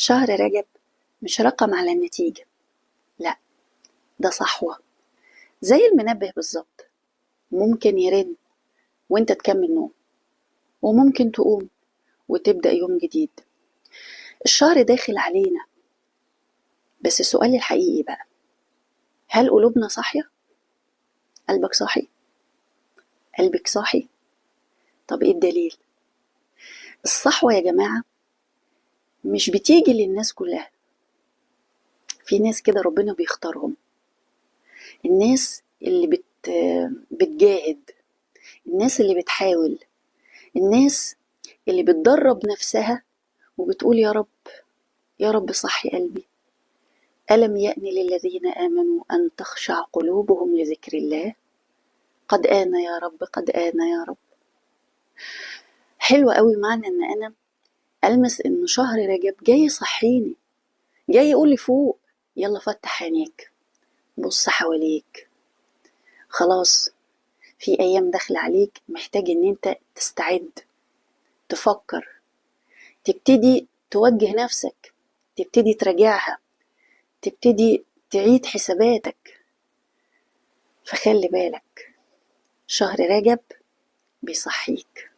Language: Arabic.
شهر رجب مش رقم على النتيجة، لا، ده صحوة زي المنبه بالظبط. ممكن يرن وانت تكمل نوم، وممكن تقوم وتبدأ يوم جديد. الشهر داخل علينا، بس السؤال الحقيقي بقى، هل قلوبنا صاحية؟ قلبك صاحي؟ قلبك صاحي؟ طب ايه الدليل؟ الصحوة يا جماعة مش بتيجي للناس كلها، في ناس كده ربنا بيختارهم، الناس اللي بتجاهد، الناس اللي بتحاول، الناس اللي بتدرب نفسها وبتقول يا رب، يا رب صحي قلبي. ألم يأن للذين آمنوا أن تخشع قلوبهم لذكر الله، قد آن يا رب، قد آن يا رب. حلو قوي معنى ان انا ألمس ان شهر رجب جاي يصحيني، جاي يقول لي فوق، يلا فتح عينيك، بص حواليك، خلاص في ايام داخله عليك، محتاج ان انت تستعد، تفكر، تبتدي توجه نفسك، تبتدي تراجعها، تبتدي تعيد حساباتك. فخلي بالك، شهر رجب بيصحيك.